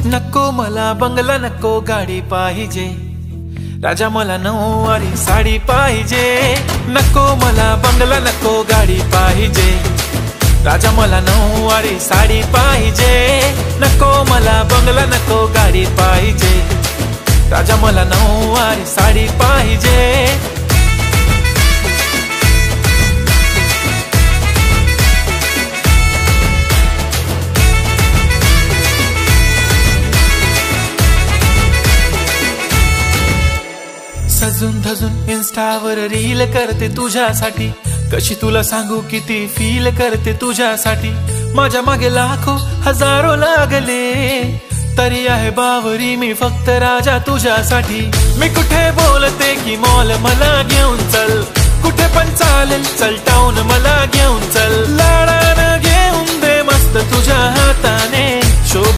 नको मला बंगला नको गाडी पाहिजे, राजा मला नऊवारी साडी पाहिजे। नको मला बंगला नको गाडी पाहिजे, राजा मला नऊवारी साडी पाहिजे। नको मला बंगला नको गाडी पाहिजे, राजा मला नऊवारी साडी पाहिजे। सजून धजून इन्स्टावर रील करते तुझ्यासाठी, कशी तुला सांगू किती फील करते तुझ्यासाठी। माझ्या मागे लाखो हजारो लागले, तरी आहे बावरी मी फक्त राजा तुझ्यासाठी। मी कुठे बोलते की मॉल मला घेऊन चल, कुठे पण चालेल चल टाऊन मला घेऊन चल। लाडानं घेऊन दे मस्त तुझ्या हाताने,